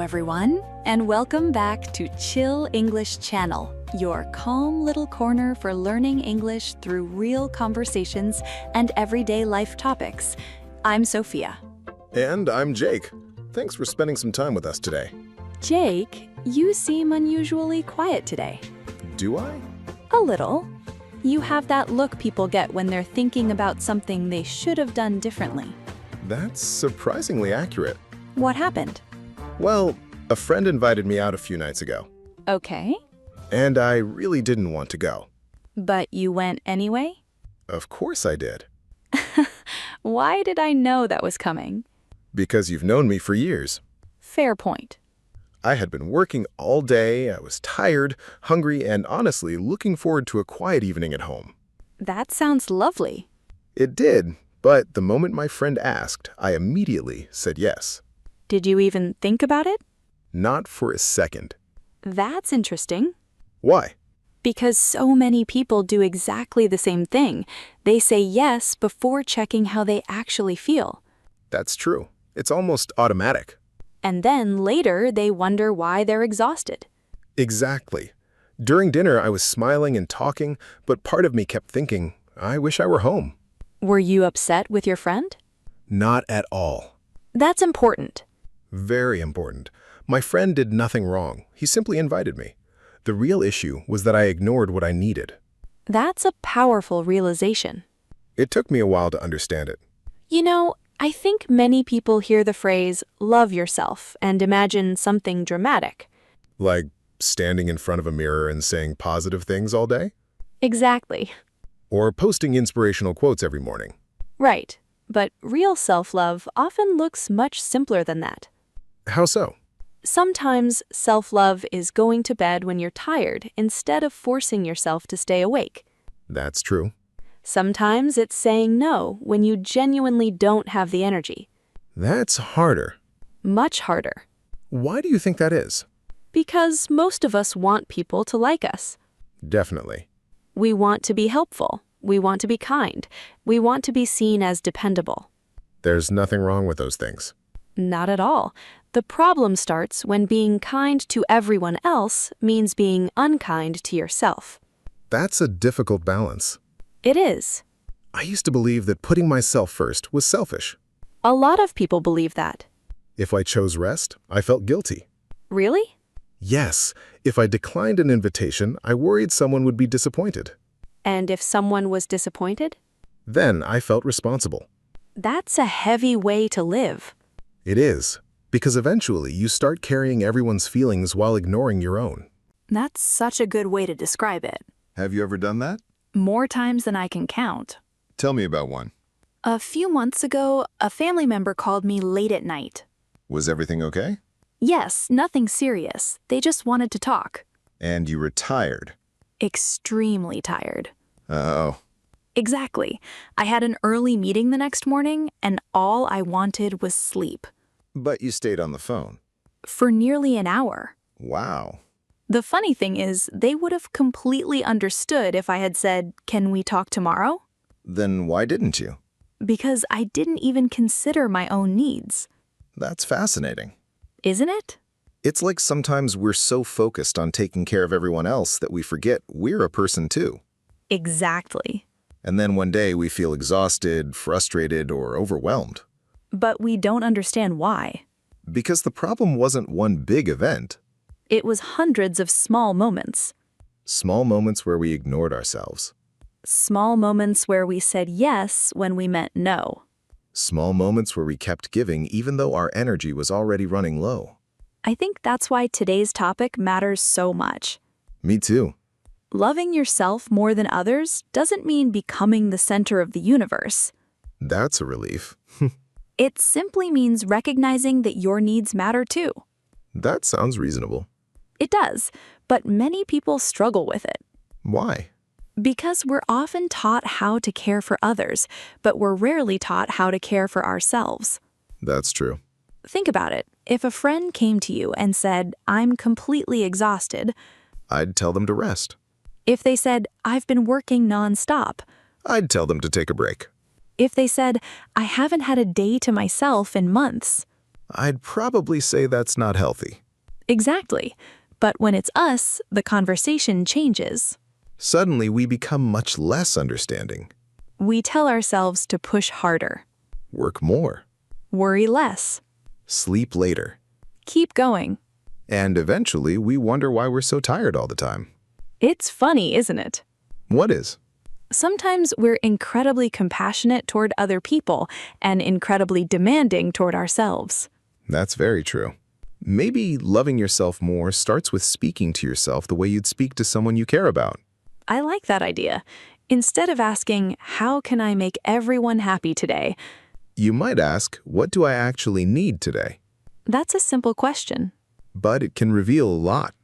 everyone, and welcome back to Chill English Channel, your calm little corner for learning English through real conversations and everyday life topics. I'm Sophia. And I'm Jake. Thanks for spending some time with us today. Jake, you seem unusually quiet today. Do I? A little. You have that look people get when they're thinking about something they should have done differently. That's surprisingly accurate. What happened? Well, a friend invited me out a few nights ago. Okay. And I really didn't want to go. But you went anyway? Of course I did. Why did I know that was coming? Because you've known me for years. Fair point. I had been working all day, I was tired, hungry, and honestly looking forward to a quiet evening at home. That sounds lovely. It did, but the moment my friend asked, I immediately said yes. Did you even think about it? Not for a second. That's interesting. Why? Because so many people do exactly the same thing. They say yes before checking how they actually feel. That's true. It's almost automatic. And then later they wonder why they're exhausted. Exactly. During dinner, I was smiling and talking, but part of me kept thinking, I wish I were home. Were you upset with your friend? Not at all. That's important. Very important. My friend did nothing wrong. He simply invited me. The real issue was that I ignored what I needed. That's a powerful realization. It took me a while to understand it. You know, I think many people hear the phrase, love yourself, and imagine something dramatic. Like standing in front of a mirror and saying positive things all day? Exactly. Or posting inspirational quotes every morning. Right. But real self-love often looks much simpler than that. How so? Sometimes self-love is going to bed when you're tired instead of forcing yourself to stay awake. That's true. Sometimes it's saying no when you genuinely don't have the energy. That's harder. Much harder. Why do you think that is? Because most of us want people to like us. Definitely. We want to be helpful. We want to be kind. We want to be seen as dependable. There's nothing wrong with those things. Not at all. The problem starts when being kind to everyone else means being unkind to yourself. That's a difficult balance. It is. I used to believe that putting myself first was selfish. A lot of people believe that. If I chose rest, I felt guilty. Really? Yes, if I declined an invitation, I worried someone would be disappointed. And if someone was disappointed? Then I felt responsible. That's a heavy way to live. It is, because eventually you start carrying everyone's feelings while ignoring your own. That's such a good way to describe it. Have you ever done that? More times than I can count. Tell me about one. A few months ago, a family member called me late at night. Was everything okay? Yes, nothing serious. They just wanted to talk. And you were tired. Extremely tired. Oh. Exactly. I had an early meeting the next morning, and all I wanted was sleep. But you stayed on the phone. For nearly an hour. Wow. The funny thing is, they would have completely understood if I had said, "Can we talk tomorrow?" Then why didn't you? Because I didn't even consider my own needs. That's fascinating. Isn't it? It's like sometimes we're so focused on taking care of everyone else that we forget we're a person too. Exactly. And then one day we feel exhausted, frustrated, or overwhelmed. But we don't understand why. Because the problem wasn't one big event. It was hundreds of small moments. Small moments where we ignored ourselves. Small moments where we said yes when we meant no. Small moments where we kept giving even though our energy was already running low. I think that's why today's topic matters so much. Me too. Loving yourself more than others doesn't mean becoming the center of the universe. That's a relief. It simply means recognizing that your needs matter too. That sounds reasonable. It does, but many people struggle with it. Why? Because we're often taught how to care for others, but we're rarely taught how to care for ourselves. That's true. Think about it. If a friend came to you and said, "I'm completely exhausted," I'd tell them to rest. if they said, "I've been working nonstop," I'd tell them to take a break. if they said, "I haven't had a day to myself in months," I'd probably say that's not healthy. Exactly. But when it's us, the conversation changes. Suddenly, we become much less understanding. We tell ourselves to push harder, Work more. worry less, Sleep later. keep going. And eventually, we wonder why we're so tired all the time. It's funny, isn't it? What is? Sometimes we're incredibly compassionate toward other people and incredibly demanding toward ourselves. That's very true. Maybe loving yourself more starts with speaking to yourself the way you'd speak to someone you care about. I like that idea. Instead of asking, how can I make everyone happy today? You might ask, what do I actually need today? That's a simple question. But it can reveal a lot.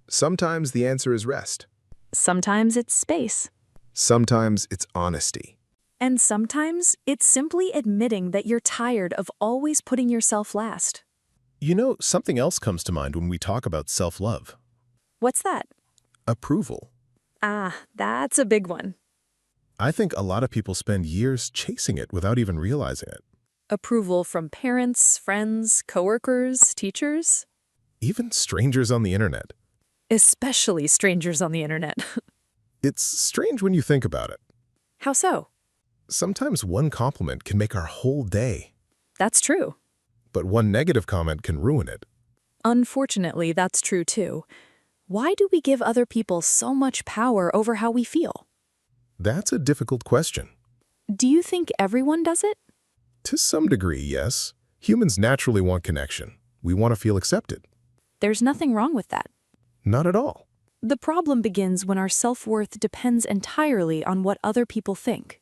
Sometimes the answer is rest. Sometimes it's space. Sometimes it's honesty. And sometimes it's simply admitting that you're tired of always putting yourself last. You know, something else comes to mind when we talk about self-love. What's that? Approval. Ah, that's a big one. I think a lot of people spend years chasing it without even realizing it. Approval from parents, friends, coworkers, teachers. Even strangers on the internet. Especially strangers on the internet. It's strange when you think about it. How so? Sometimes one compliment can make our whole day, That's true. but one negative comment can ruin it. Unfortunately, that's true too. Why do we give other people so much power over how we feel? That's a difficult question. Do you think everyone does it? To some degree, yes. Humans naturally want connection. We want to feel accepted. There's nothing wrong with that. Not at all. The problem begins when our self-worth depends entirely on what other people think.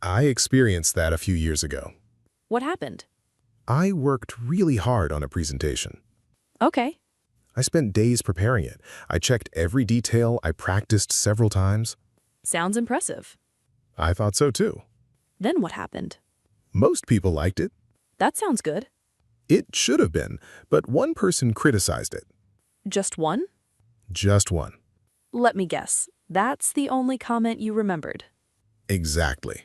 I experienced that a few years ago. What happened? I worked really hard on a presentation. Okay. I spent days preparing it. I checked every detail. I practiced several times. Sounds impressive. I thought so too. Then what happened? Most people liked it. That sounds good. It should have been, but one person criticized it. Just one? Just one. Let me guess. That's the only comment you remembered. Exactly.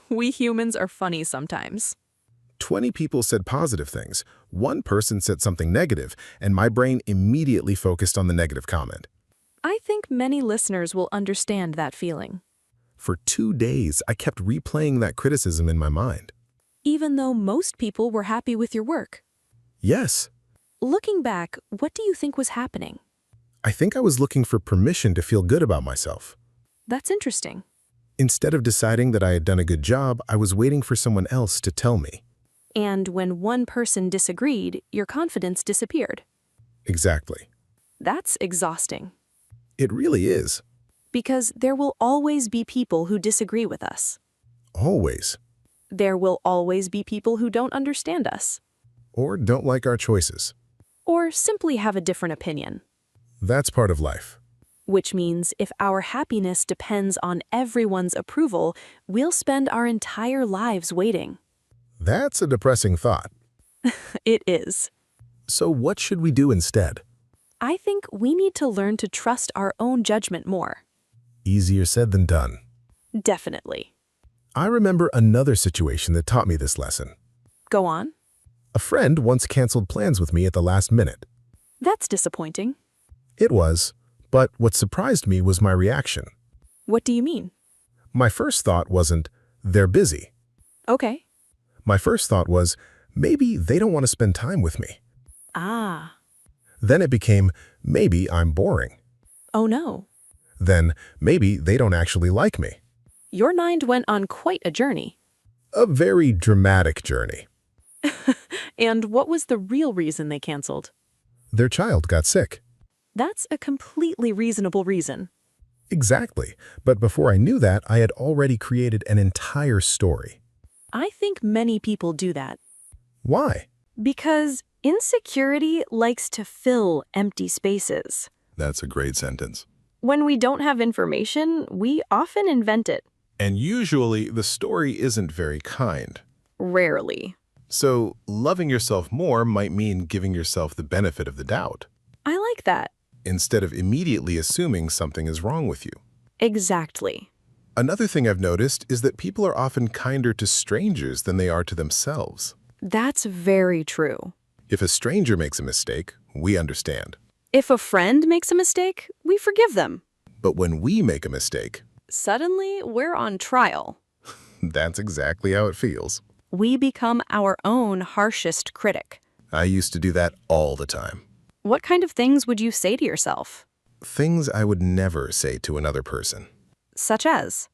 We humans are funny sometimes. 20 people said positive things. One person said something negative, and my brain immediately focused on the negative comment. I think many listeners will understand that feeling. For 2 days, I kept replaying that criticism in my mind. Even though most people were happy with your work. Yes, Looking back, what do you think was happening? I think I was looking for permission to feel good about myself. That's interesting. Instead of deciding that I had done a good job, I was waiting for someone else to tell me. And when one person disagreed, your confidence disappeared. Exactly. That's exhausting. It really is. Because there will always be people who disagree with us. Always. There will always be people who don't understand us. Or don't like our choices. Or simply have a different opinion. That's part of life. Which means if our happiness depends on everyone's approval, we'll spend our entire lives waiting. That's a depressing thought. It is. So what should we do instead? I think we need to learn to trust our own judgment more. Easier said than done. Definitely. I remember another situation that taught me this lesson. Go on. A friend once canceled plans with me at the last minute. That's disappointing. It was, but what surprised me was my reaction. What do you mean? My first thought wasn't, they're busy. Okay. My first thought was, maybe they don't want to spend time with me. Ah. Then it became, maybe I'm boring. Oh no. Then, maybe they don't actually like me. Your mind went on quite a journey. A very dramatic journey. And what was the real reason they canceled? Their child got sick. That's a completely reasonable reason. Exactly. But before I knew that, I had already created an entire story. I think many people do that. Why? Because insecurity likes to fill empty spaces. That's a great sentence. When we don't have information, we often invent it. And usually, the story isn't very kind. Rarely. So, loving yourself more might mean giving yourself the benefit of the doubt, I like that. instead of immediately assuming something is wrong with you. Exactly. Another thing I've noticed is that people are often kinder to strangers than they are to themselves. That's very true. If a stranger makes a mistake, we understand. If a friend makes a mistake, we forgive them. But when we make a mistake, Suddenly, we're on trial. that's exactly how it feels. We become our own harshest critic. I used to do that all the time. What kind of things would you say to yourself? Things I would never say to another person. Such as,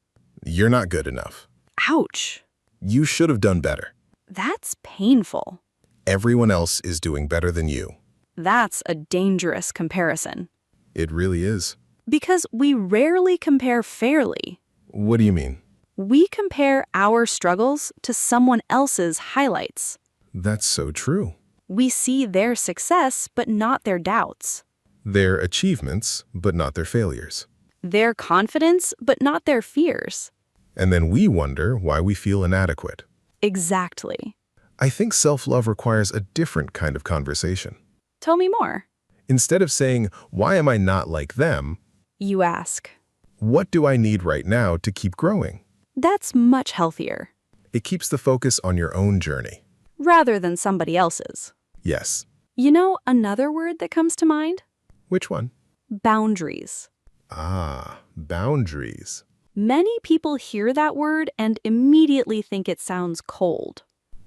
You're not good enough. ouch, You should have done better. that's painful. Everyone else is doing better than you. That's a dangerous comparison. It really is. Because we rarely compare fairly. What do you mean? We compare our struggles to someone else's highlights. That's so true. We see their success, but not their doubts. Their achievements, but not their failures. Their confidence, but not their fears. And then we wonder why we feel inadequate. Exactly. I think self-love requires a different kind of conversation. Tell me more. Instead of saying, why am I not like them? You ask. What do I need right now to keep growing? That's much healthier. It keeps the focus on your own journey. Rather than somebody else's. Yes. You know another word that comes to mind? Which one? Boundaries. Ah, boundaries. Many people hear that word and immediately think it sounds cold.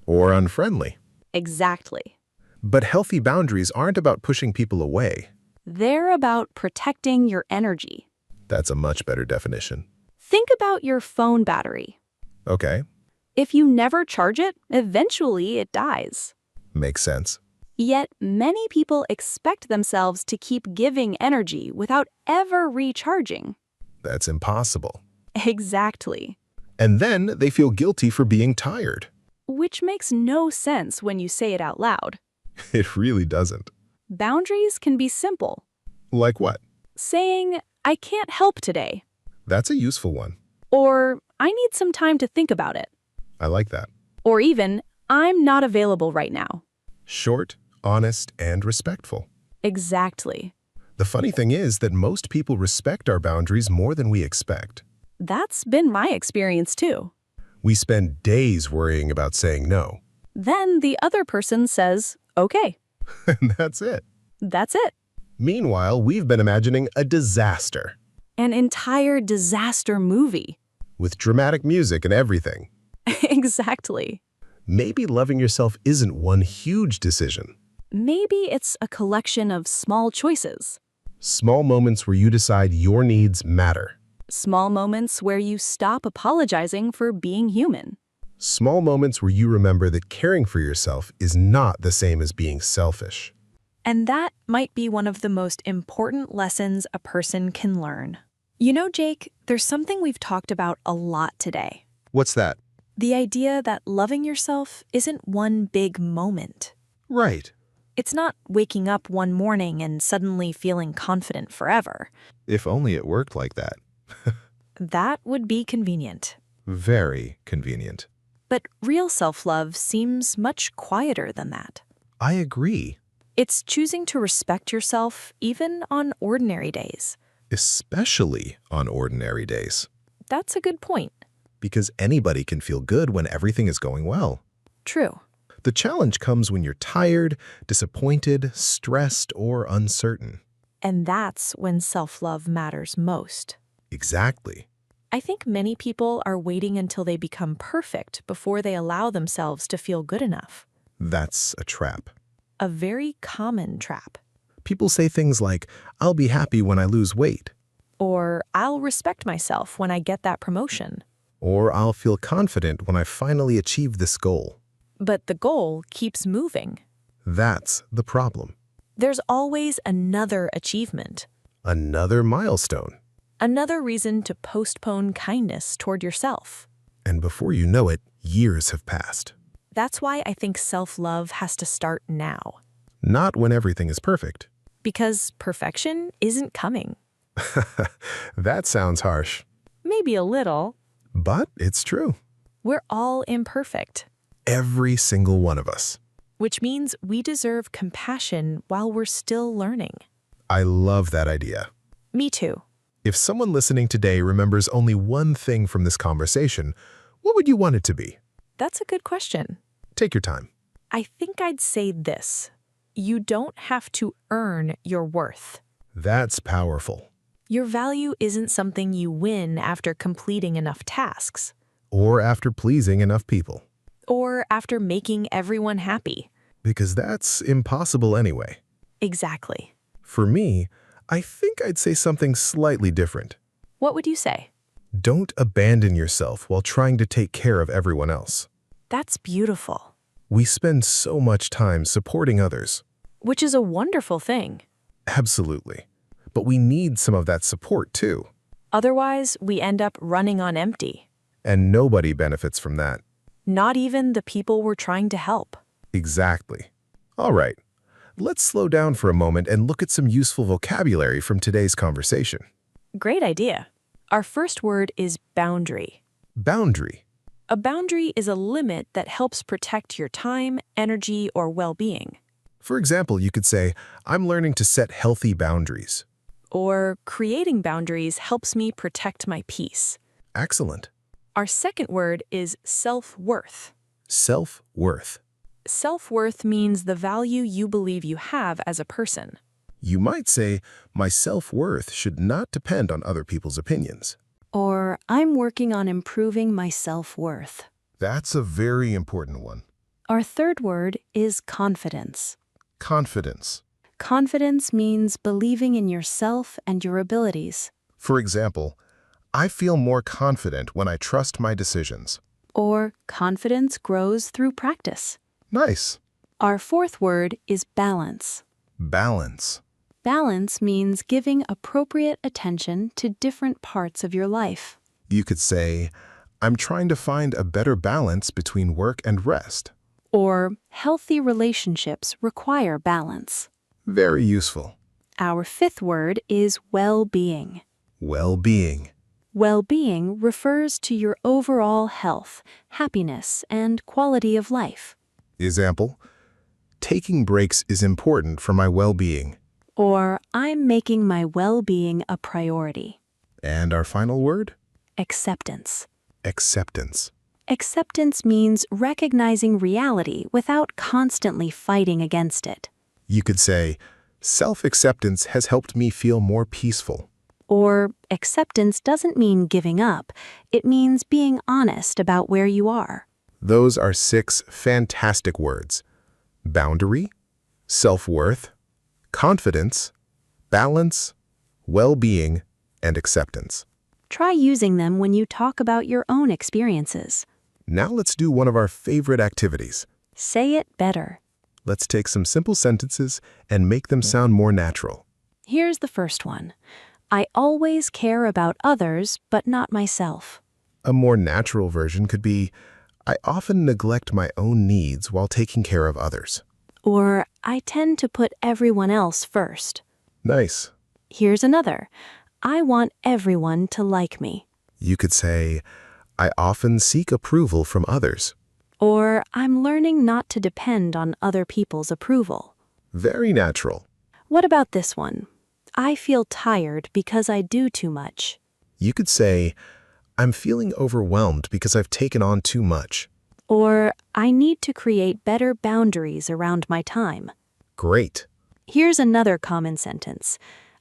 Or unfriendly. Exactly. But healthy boundaries aren't about pushing people away. They're about protecting your energy. That's a much better definition. Think about your phone battery. Okay, If you never charge it, eventually it dies. makes sense. Yet many people expect themselves to keep giving energy without ever recharging. That's impossible. Exactly. And then they feel guilty for being tired. Which makes no sense when you say it out loud. It really doesn't. Boundaries can be simple. Like what? Saying, I can't help today. That's a useful one. Or, I need some time to think about it. I like that. Or even, I'm not available right now. Short, honest, and respectful. Exactly. The funny thing is that most people respect our boundaries more than we expect. That's been my experience too. We spend days worrying about saying no. Then the other person says, okay, And that's it. that's it. Meanwhile, we've been imagining a disaster. An entire disaster movie. With dramatic music and everything. Exactly. Maybe loving yourself isn't one huge decision. Maybe it's a collection of small choices. Small moments where you decide your needs matter. Small moments where you stop apologizing for being human. Small moments where you remember that caring for yourself is not the same as being selfish. And that might be one of the most important lessons a person can learn. You know, Jake, there's something we've talked about a lot today. What's that? The idea that loving yourself isn't one big moment. Right. It's not waking up one morning and suddenly feeling confident forever. If only it worked like that. That would be convenient. Very convenient. But real self-love seems much quieter than that. I agree. It's choosing to respect yourself even on ordinary days. Especially on ordinary days. That's a good point. Because anybody can feel good when everything is going well. True. The challenge comes when you're tired, disappointed, stressed, or uncertain. And that's when self-love matters most. Exactly. I think many people are waiting until they become perfect before they allow themselves to feel good enough. That's a trap. A very common trap. People say things like, I'll be happy when I lose weight. Or, I'll respect myself when I get that promotion. Or I'll feel confident when I finally achieve this goal. But the goal keeps moving. That's the problem. There's always another achievement. Another milestone. Another reason to postpone kindness toward yourself. And before you know it, years have passed. That's why I think self-love has to start now. Not when everything is perfect. Because perfection isn't coming. That sounds harsh. Maybe a little. But it's true. We're all imperfect. Every single one of us. Which means we deserve compassion while we're still learning. I love that idea. Me too. If someone listening today remembers only one thing from this conversation, what would you want it to be? That's a good question. Take your time. I think I'd say this. You don't have to earn your worth. That's powerful. Your value isn't something you win after completing enough tasks, Or after pleasing enough people. or after making everyone happy. Because that's impossible anyway. Exactly. For me, I think I'd say something slightly different. What would you say? Don't abandon yourself while trying to take care of everyone else. That's beautiful, We spend so much time supporting others. which is a wonderful thing. Absolutely. But we need some of that support too. Otherwise, we end up running on empty. And nobody benefits from that. Not even the people we're trying to help. Exactly. All right. Let's slow down for a moment and look at some useful vocabulary from today's conversation. Great idea. Our first word is boundary. Boundary. A boundary is a limit that helps protect your time, energy, or well-being. For example, you could say, I'm learning to set healthy boundaries. Or creating boundaries helps me protect my peace. Excellent. Our second word is self-worth. Self-worth. Self-worth means the value you believe you have as a person. You might say, my self-worth should not depend on other people's opinions. Or, I'm working on improving my self-worth. That's a very important one. Our third word is confidence. Confidence. Confidence means believing in yourself and your abilities. For example, I feel more confident when I trust my decisions. Or, confidence grows through practice. Nice. Our fourth word is balance. Balance. Balance means giving appropriate attention to different parts of your life. You could say, I'm trying to find a better balance between work and rest. Or, healthy relationships require balance. Very useful. Our fifth word is well-being. Well-being. Well-being refers to your overall health, happiness, and quality of life. Example, taking breaks is important for my well-being. Or, I'm making my well-being a priority. And our final word? Acceptance. Acceptance. Acceptance means recognizing reality without constantly fighting against it. You could say, self-acceptance has helped me feel more peaceful. Or, acceptance doesn't mean giving up. It means being honest about where you are. Those are 6 fantastic words. Boundary, self-worth, confidence, balance, well-being, and acceptance. Try using them when you talk about your own experiences. Now let's do one of our favorite activities. Say it better. Let's take some simple sentences and make them sound more natural. Here's the first one. I always care about others, but not myself. A more natural version could be, I often neglect my own needs while taking care of others. Or, I tend to put everyone else first. Nice. Here's another. I want everyone to like me. You could say, I often seek approval from others. Or, I'm learning not to depend on other people's approval. Very natural. What about this one? I feel tired because I do too much. You could say, I'm feeling overwhelmed because I've taken on too much. Or, I need to create better boundaries around my time. Great. Here's another common sentence.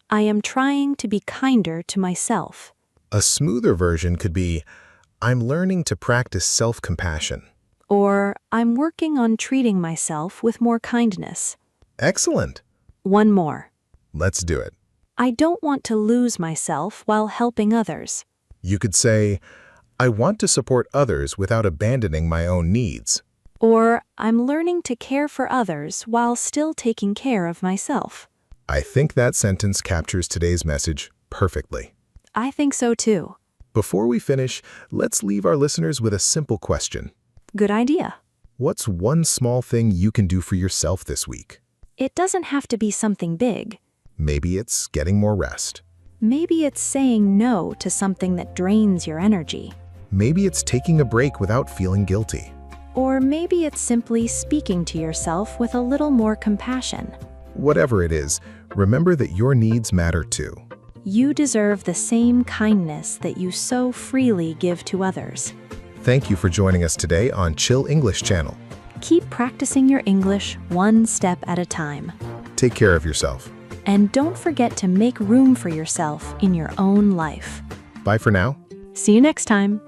I am trying to be kinder to myself. A smoother version could be, I'm learning to practice self-compassion. Or, I'm working on treating myself with more kindness. Excellent. One more. Let's do it. I don't want to lose myself while helping others. You could say, I want to support others without abandoning my own needs. Or, I'm learning to care for others while still taking care of myself. I think that sentence captures today's message perfectly. I think so too. Before we finish, let's leave our listeners with a simple question. Good idea. What's one small thing you can do for yourself this week? It doesn't have to be something big. Maybe it's getting more rest. Maybe it's saying no to something that drains your energy. Maybe it's taking a break without feeling guilty. Or maybe it's simply speaking to yourself with a little more compassion. Whatever it is, remember that your needs matter too. You deserve the same kindness that you so freely give to others. Thank you for joining us today on Chill English Channel. keep practicing your English one step at a time. Take care of yourself. And don't forget to make room for yourself in your own life. Bye for now. See you next time.